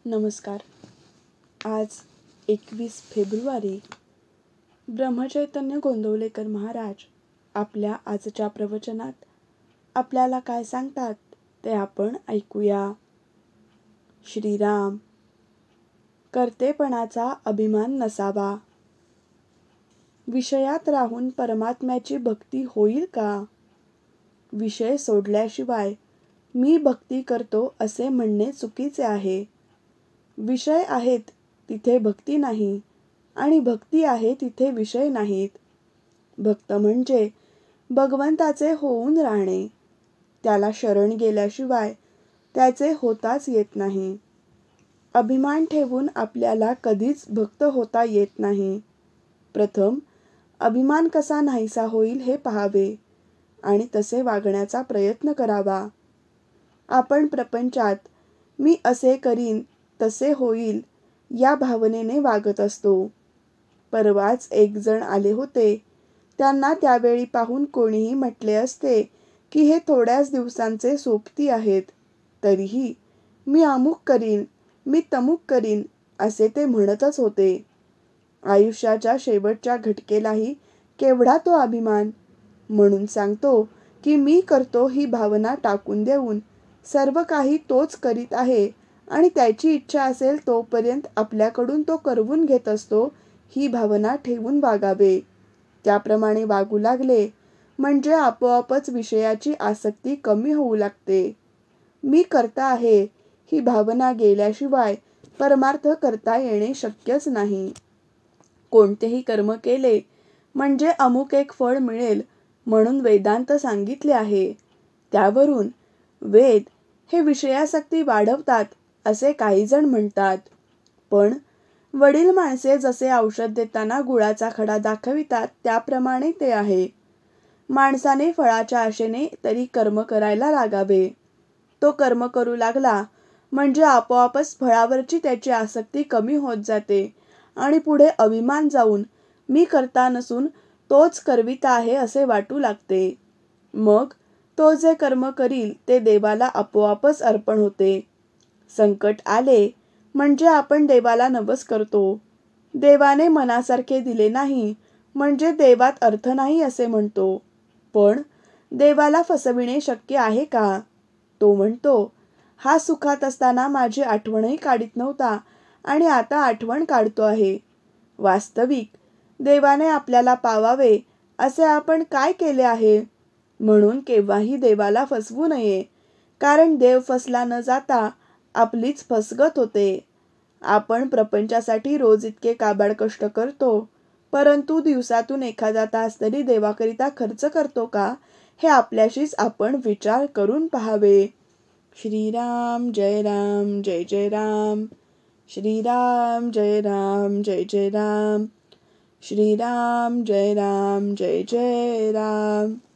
नमस्कार. आज 21 फेब्रुवारी. ब्रह्मचैतन्य गोंदवलेकर महाराज आपल्या आजच्या प्रवचनात आपल्याला काय सांगतात ते आपण ऐकूया. श्रीराम. कर्तेपणाचा अभिमान नसावा. विषयात राहून परमात्म्याची भक्ती होईल का? विषय सोडल्याशिवाय मी भक्ती करतो असे म्हणणे चुकीचे आहे. विषय आहेत तिथे भक्ती नाही आणि भक्ती आहे तिथे विषय नाहीत. भक्त म्हणजे भगवंताचे होऊन राहणे. त्याला शरण गेल्याशिवाय त्याचे होताच येत नाही. अभिमान ठेवून आपल्याला कधीच भक्त होता येत नाही. प्रथम अभिमान कसा नाहीसा होईल हे पाहावे आणि तसे वागण्याचा प्रयत्न करावा. आपण प्रपंचात मी असे करीन तसे होईल या भावनेने वागत असतो. परवाच एक जण आले होते. त्यांना त्यावेळी पाहून कोणीही म्हटले असते की हे थोड्याच दिवसांचे सोबती आहेत, तरीही मी अमुक करीन, मी तमुक करीन असे ते म्हणतच होते. आयुष्याच्या शेवटच्या घटकेलाही केवढा तो अभिमान. म्हणून सांगतो की मी करतो ही भावना टाकून देऊन सर्व काही तोच करीत आहे आणि त्याची इच्छा असेल तोपर्यंत आपल्याकडून तो करवून घेत असतो ही भावना ठेवून वागावे. त्याप्रमाणे वागू लागले म्हणजे आपोआपच विषयाची आसक्ती कमी होऊ लागते. मी करता आहे ही भावना गेल्याशिवाय परमार्थ करता येणे शक्यच नाही. कोणतेही कर्म केले म्हणजे अमुक एक फळ मिळेल म्हणून वेदांत सांगितले आहे. त्यावरून वेद हे विषयासक्ती वाढवतात असे काही जण म्हणतात. पण वडील माणसे जसे औषध देताना गुळाचा खडा दाखवितात त्याप्रमाणे ते आहे. माणसाने फळाच्या आशेने तरी कर्म करायला लागावे. तो कर्म करू लागला म्हणजे आपोआपच फळावरची त्याची आसक्ती कमी होत जाते आणि पुढे अभिमान जाऊन मी करता नसून तोच करविता आहे असे वाटू लागते. मग तो जे कर्म करील ते देवाला आपोआपच अर्पण होते. संकट आले म्हणजे आपण देवाला नवस करतो. देवाने मनासारखे दिले नाही म्हणजे देवात अर्थ नाही असे म्हणतो. पण देवाला फसविणे शक्य आहे का? तो म्हणतो, हा सुखात असताना माझी आठवणही काढीत नव्हता आणि आता आठवण काढतो आहे. वास्तविक देवाने आपल्याला पावावे असे आपण काय केले आहे? म्हणून केव्हाही देवाला फसवू नये, कारण देव फसला न जाता आपलीच फसगत होते. आपण प्रपंचासाठी रोज इतके काबाड कष्ट करतो, परंतु दिवसातून एखादा तास तरी देवाकरिता खर्च करतो का हे आपल्याशीच आपण विचार करून पाहावे. श्रीराम जय राम जय जय राम. श्रीराम जय राम जय जय राम. श्रीराम जय राम जय जय राम.